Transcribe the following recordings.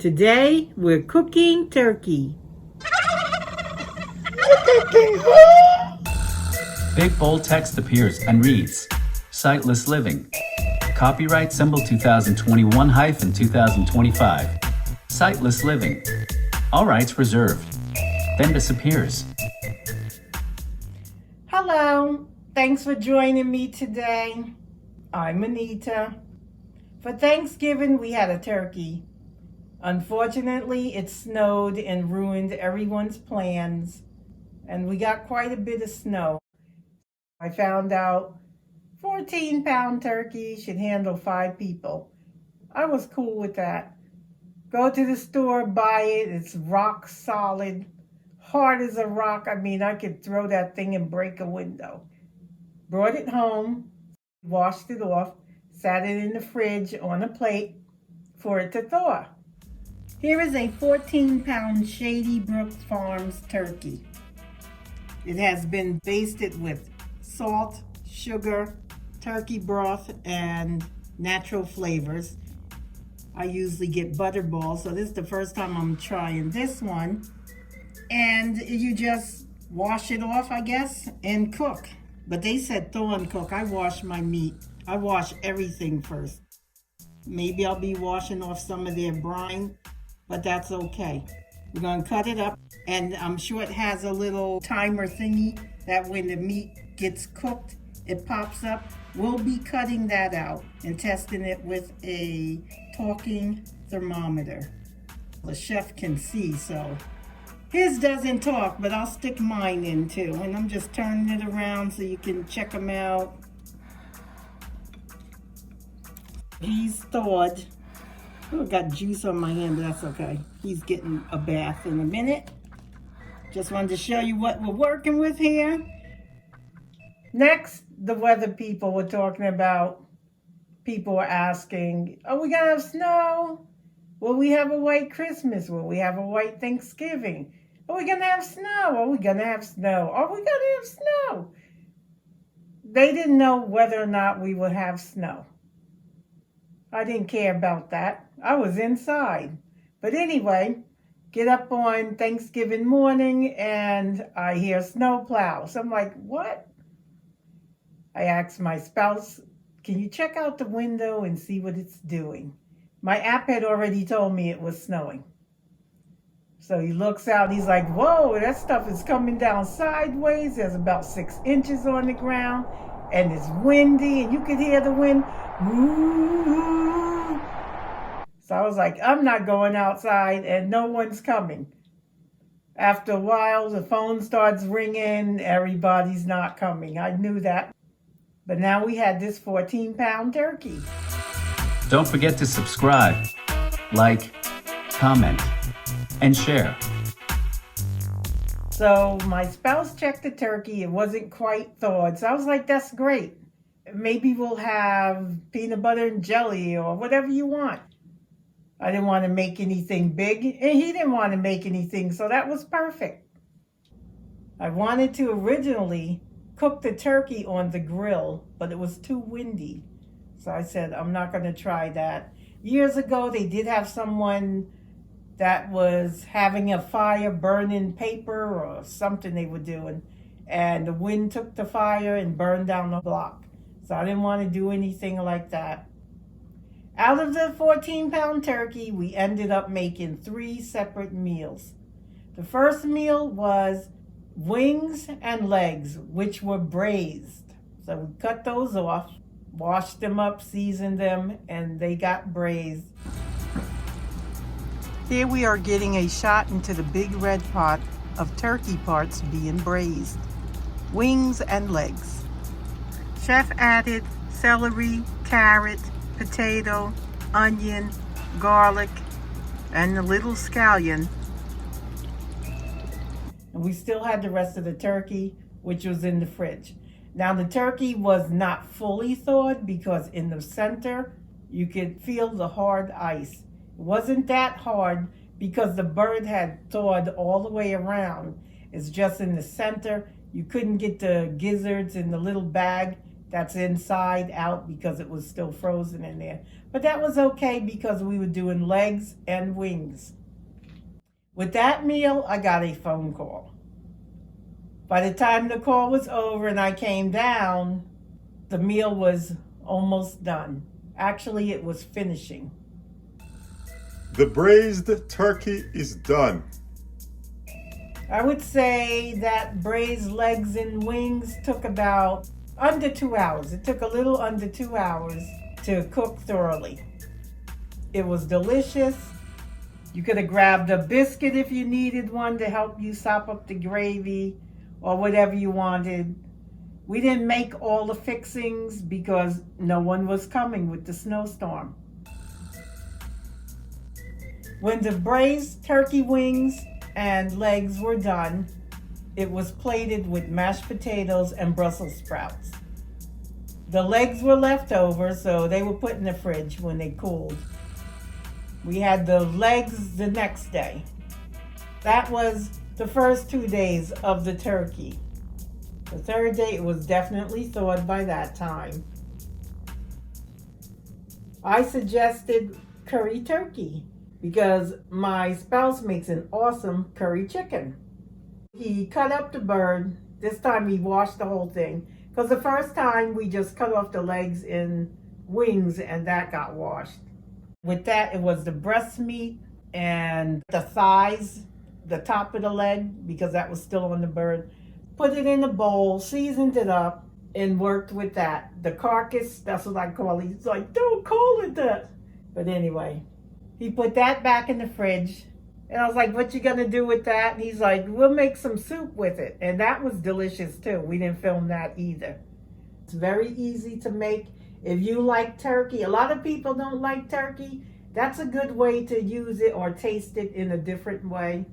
Today we're cooking turkey. Big bold text appears and reads, Sightless Living. Copyright symbol 2021-2025. Sightless Living. All rights reserved. Then disappears. Hello, thanks for joining me today. I'm Anita. For Thanksgiving, we had a turkey. Unfortunately, it snowed and ruined everyone's plans, and we got quite a bit of snow. I found out 14-pound turkey should handle 5 people. I was cool with that. Go to the store, buy it. It's rock solid, hard as a rock. I mean, I could throw that thing and break a window. Brought it home, washed it off, sat it in the fridge on a plate for it to thaw. Here is a 14-pound Shady Brook Farms turkey. It has been basted with salt, sugar, turkey broth, and natural flavors. I usually get butterball, so this is the first time I'm trying this one. And you just wash it off, I guess, and cook. But they said thaw and cook. I wash my meat. I wash everything first. Maybe I'll be washing off some of their brine, but that's okay. We're gonna cut it up, and I'm sure it has a little timer thingy that when the meat gets cooked, it pops up. We'll be cutting that out and testing it with a talking thermometer. The chef can see, so his doesn't talk, but I'll stick mine in too. And I'm just turning it around so you can check them out. He's thawed. Oh, I got juice on my hand, but that's okay. He's getting a bath in a minute. Just wanted to show you what we're working with here. Next, the weather people were talking about. People were asking, are we gonna have snow? Will we have a white Christmas? Will we have a white Thanksgiving? Are we gonna have snow? Are we gonna have snow? Are we gonna have snow? They didn't know whether or not we would have snow. I didn't care about that. I was inside. But anyway, get up on Thanksgiving morning and I hear snow plow. So I'm like, what? I asked my spouse, can you check out the window and see what it's doing? My app had already told me it was snowing. So he looks out and he's like, whoa, that stuff is coming down sideways. There's about 6 inches on the ground and it's windy and you could hear the wind. Woo. So I was like, I'm not going outside and no one's coming. After a while, the phone starts ringing. Everybody's not coming. I knew that. But now we had this 14-pound turkey. Don't forget to subscribe, like, comment, and share. So my spouse checked the turkey. It wasn't quite thawed. So I was like, that's great. Maybe we'll have peanut butter and jelly or whatever you want. I didn't want to make anything big, and he didn't want to make anything, so that was perfect. I wanted to originally cook the turkey on the grill, but it was too windy. So I said, I'm not going to try that. Years ago, they did have someone that was having a fire burning paper or something they were doing, and the wind took the fire and burned down the block. So I didn't want to do anything like that. Out of the 14-pound turkey, we ended up making 3 separate meals. The first meal was wings and legs, which were braised. So we cut those off, washed them up, seasoned them, and they got braised. Here we are getting a shot into the big red pot of turkey parts being braised. Wings and legs. Chef added celery, carrot, potato, onion, garlic, and a little scallion. And we still had the rest of the turkey, which was in the fridge. Now the turkey was not fully thawed because in the center, you could feel the hard ice. It wasn't that hard because the bird had thawed all the way around. It's just in the center. You couldn't get the gizzards in the little bag. that's inside out because it was still frozen in there. But that was okay because we were doing legs and wings. With that meal, I got a phone call. By the time the call was over and I came down, the meal was almost done. Actually, it was finishing. The braised turkey is done. I would say that braised legs and wings took about under 2 hours. It took a little under 2 hours to cook thoroughly. It was delicious. You could have grabbed a biscuit if you needed one to help you sop up the gravy or whatever you wanted. We didn't make all the fixings because no one was coming with the snowstorm. When the braised turkey wings and legs were done, it was plated with mashed potatoes and Brussels sprouts. The legs were left over, so they were put in the fridge when they cooled. We had the legs the next day. That was the first 2 days of the turkey. The third day, it was definitely thawed by that time. I suggested curry turkey because my spouse makes an awesome curry chicken. He cut up the bird. This time he washed the whole thing because the first time we just cut off the legs and wings and that got washed. With that, it was the breast meat and the thighs, the top of the leg, because that was still on the bird. Put it in a bowl, seasoned it up, and worked with that. The carcass, that's what I call it. He's like, don't call it that. But anyway, he put that back in the fridge. And I was like, what you gonna do with that? And he's like, we'll make some soup with it. And that was delicious too. We didn't film that either. It's very easy to make. If you like turkey, a lot of people don't like turkey. That's a good way to use it or taste it in a different way.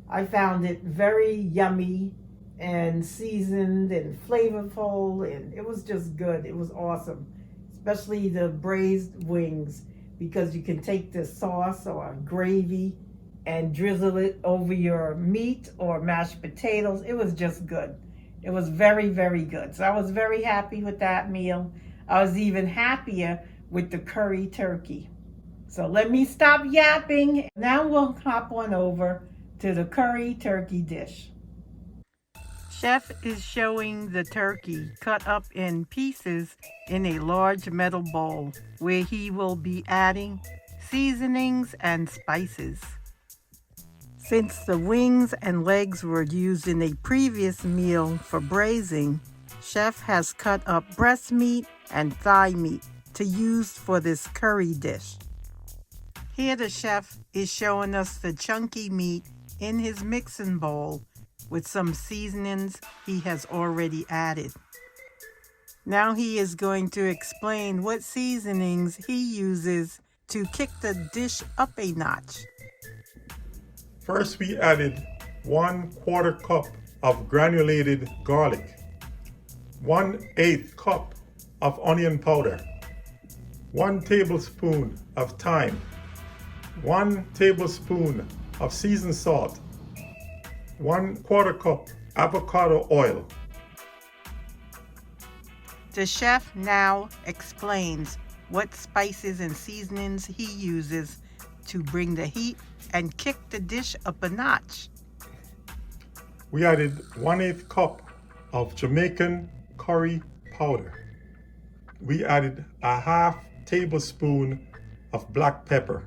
I found it very yummy and seasoned and flavorful, and it was just good. It was awesome, especially the braised wings, because you can take the sauce or gravy and drizzle it over your meat or mashed potatoes. It was just good. It was very, very good. So I was very happy with that meal. I was even happier with the curry turkey. So let me stop yapping. Now we'll hop on over to the curry turkey dish. Chef is showing the turkey cut up in pieces in a large metal bowl where he will be adding seasonings and spices. Since the wings and legs were used in a previous meal for braising, Chef has cut up breast meat and thigh meat to use for this curry dish. Here the chef is showing us the chunky meat in his mixing bowl with some seasonings he has already added. Now he is going to explain what seasonings he uses to kick the dish up a notch. First, we added 1/4 cup of granulated garlic, 1/8 cup of onion powder, 1 tablespoon of thyme, 1 tablespoon of seasoned salt, 1/4 cup avocado oil. The chef now explains what spices and seasonings he uses to bring the heat and kick the dish up a notch. We added 1/8 cup of Jamaican curry powder. We added a 1/2 tablespoon of black pepper.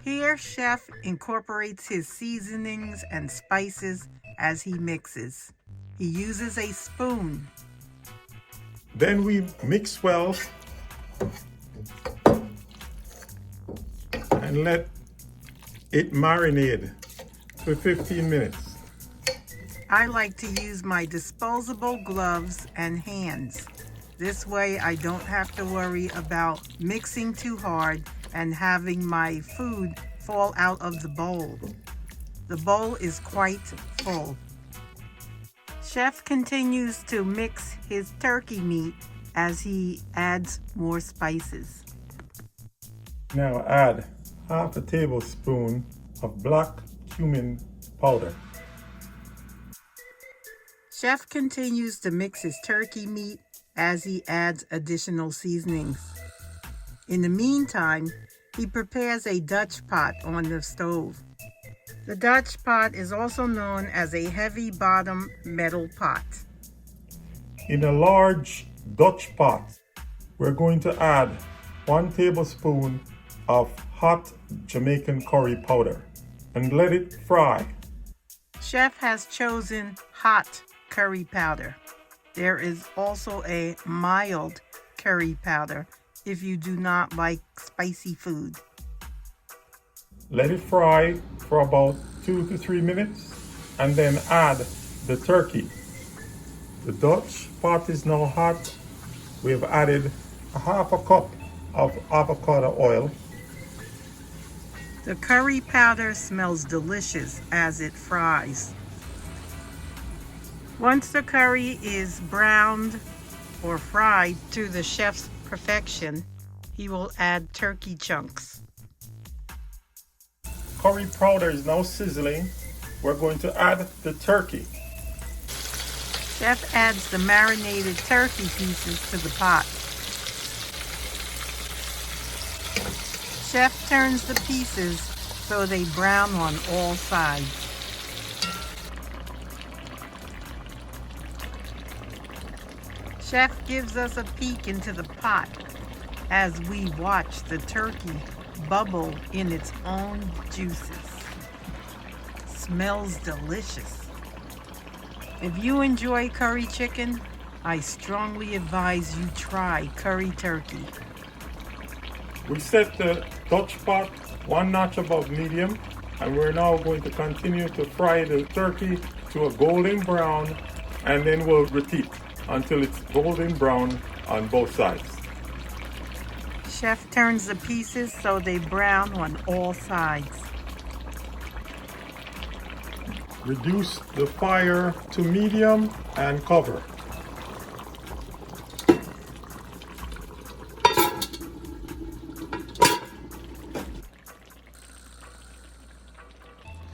Here, Chef incorporates his seasonings and spices as he mixes. He uses a spoon. Then we mix well and let it marinate for 15 minutes. I like to use my disposable gloves and hands. This way I don't have to worry about mixing too hard and having my food fall out of the bowl. The bowl is quite full. Chef continues to mix his turkey meat as he adds more spices. Now add 1/2 tablespoon of black cumin powder. Chef continues to mix his turkey meat as he adds additional seasonings. In the meantime, he prepares a Dutch pot on the stove. The Dutch pot is also known as a heavy bottom metal pot. In a large Dutch pot, we're going to add 1 tablespoon of hot Jamaican curry powder and let it fry. Chef has chosen hot curry powder. There is also a mild curry powder if you do not like spicy food. Let it fry for about 2 to 3 minutes and then add the turkey. The Dutch pot is now hot. We have added a half a cup of avocado oil. The curry powder smells delicious as it fries. Once the curry is browned or fried to the chef's perfection, he will add turkey chunks. Curry powder is now sizzling. We're going to add the turkey. Chef adds the marinated turkey pieces to the pot. Chef turns the pieces so they brown on all sides. Chef gives us a peek into the pot as we watch the turkey bubble in its own juices. Smells delicious. If you enjoy curry chicken, I strongly advise you try curry turkey. We set the Dutch pot 1 notch above medium, and we're now going to continue to fry the turkey to a golden brown, and then we'll repeat until it's golden brown on both sides. Chef turns the pieces so they brown on all sides. Reduce the fire to medium and cover.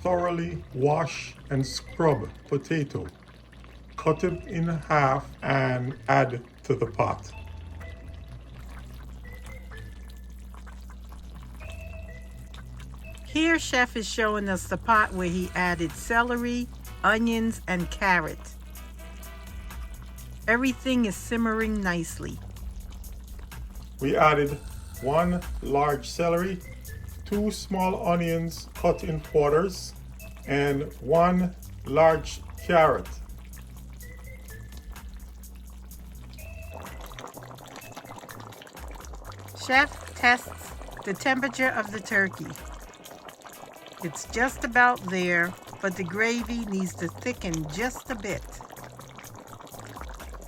Thoroughly wash and scrub potato. Cut it in half and add to the pot. Here Chef is showing us the pot where he added celery, onions, and carrot. Everything is simmering nicely. We added 1 large celery, 2 small onions cut in quarters, and 1 large carrot. Chef tests the temperature of the turkey. It's just about there, but the gravy needs to thicken just a bit.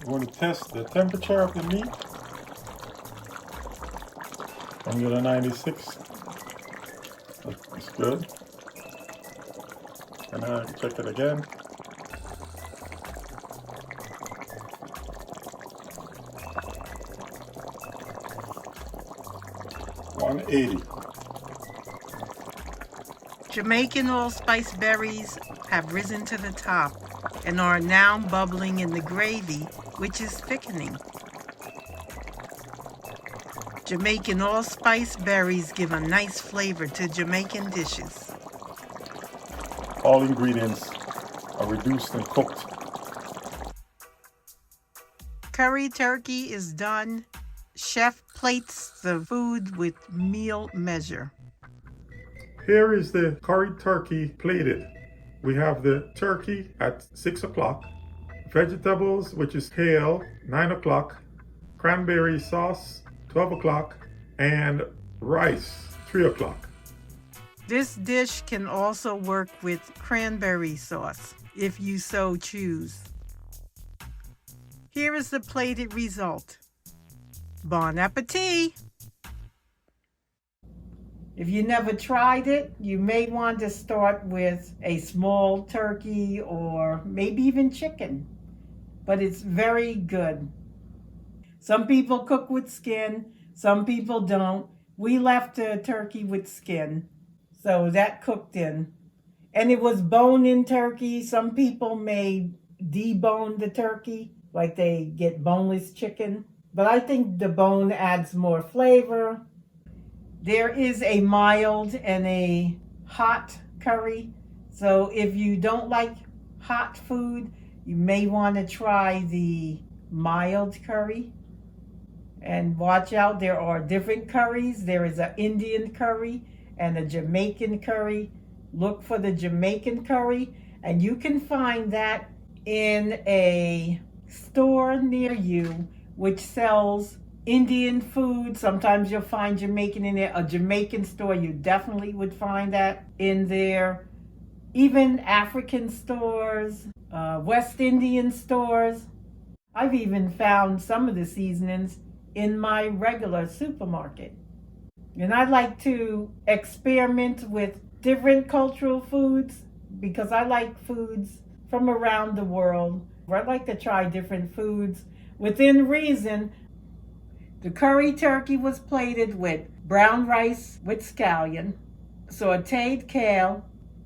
We're going to test the temperature of the meat. I'm going to 96. That's good. And I check it again. $180. Jamaican allspice berries have risen to the top and are now bubbling in the gravy, which is thickening. Jamaican allspice berries give a nice flavor to Jamaican dishes. All ingredients are reduced and cooked. Curry turkey is done. Chef plates the food with meal measure. Here is the curry turkey plated. We have the turkey at 6 o'clock, vegetables, which is kale, 9 o'clock, cranberry sauce, 12 o'clock, and rice, 3 o'clock. This dish can also work with cranberry sauce if you so choose. Here is the plated result. Bon appetit! If you never tried it, you may want to start with a small turkey or maybe even chicken, but it's very good. Some people cook with skin, some people don't. We left the turkey with skin, so that cooked in. And it was bone-in turkey. Some people may debone the turkey. like they get boneless chicken. But I think the bone adds more flavor. There is a mild and a hot curry. So if you don't like hot food, you may want to try the mild curry. And watch out, there are different curries. There is an Indian curry and a Jamaican curry. Look for the Jamaican curry, and you can find that in a store near you which sells Indian food. Sometimes you'll find Jamaican in there. A Jamaican store, you definitely would find that in there. Even African stores, West Indian stores. I've even found some of the seasonings in my regular supermarket. And I like to experiment with different cultural foods because I like foods from around the world. I like to try different foods within reason. The curry turkey was plated with brown rice with scallion, sauteed kale,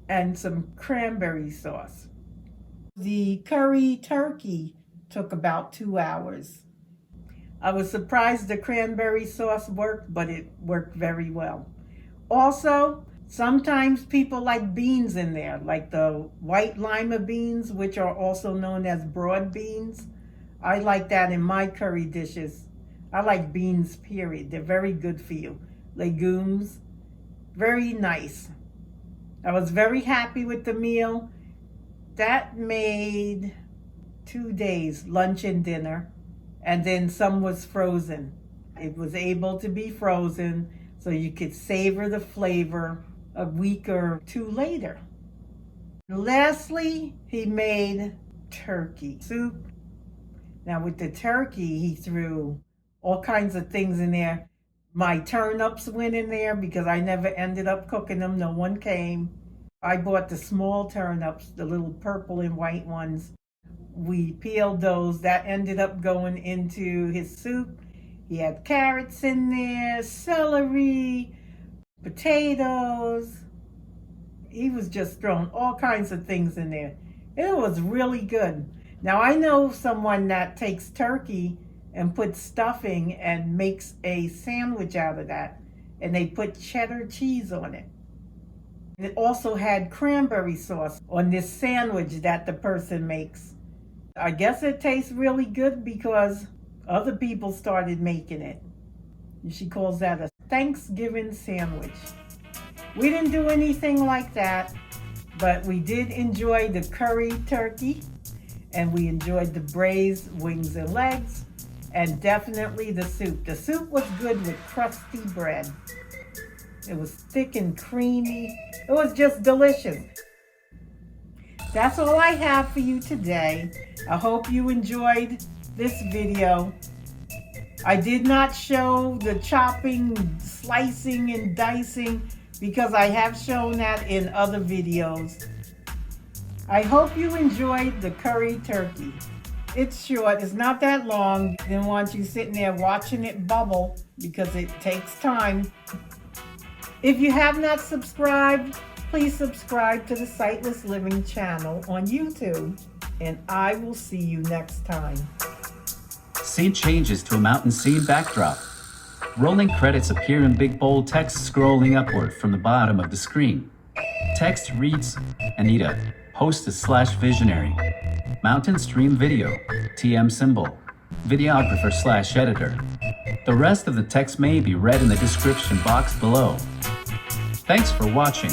and some cranberry sauce. The curry turkey took about 2 hours. I was surprised the cranberry sauce worked, but it worked very well. Also, sometimes people like beans in there, like the white lima beans, which are also known as broad beans. I like that in my curry dishes. I like beans, period. They're very good for you. Legumes, very nice. I was very happy with the meal. That made 2 days, lunch and dinner. And then some was frozen. It was able to be frozen so you could savor the flavor a week or 2 later. Lastly, he made turkey soup. Now with the turkey, he threw all kinds of things in there. My turnips went in there because I never ended up cooking them. No one came. I bought the small turnips, the little purple and white ones. We peeled those. That ended up going into his soup. He had carrots in there, celery, potatoes. He was just throwing all kinds of things in there. It was really good. Now I know someone that takes turkey and puts stuffing and makes a sandwich out of that, and they put cheddar cheese on it. It also had cranberry sauce on this sandwich that the person makes. I guess it tastes really good because other people started making it. She calls that a Thanksgiving sandwich. We didn't do anything like that, but we did enjoy the curry turkey, and we enjoyed the braised wings and legs, and definitely the soup. The soup was good with crusty bread. It was thick and creamy. It was just delicious. That's all I have for you today. I hope you enjoyed this video. I did not show the chopping, slicing, and dicing because I have shown that in other videos. I hope you enjoyed the curry turkey. It's short, it's not that long. Didn't want you sitting there watching it bubble because it takes time. If you have not subscribed, please subscribe to the Sightless Living channel on YouTube, and I will see you next time. Scene changes to a mountain scene backdrop. Rolling credits appear in big bold text scrolling upward from the bottom of the screen. Text reads, Anita, hostess/visionary. Mountain stream video, TM symbol. Videographer/editor. The rest of the text may be read in the description box below. Thanks for watching.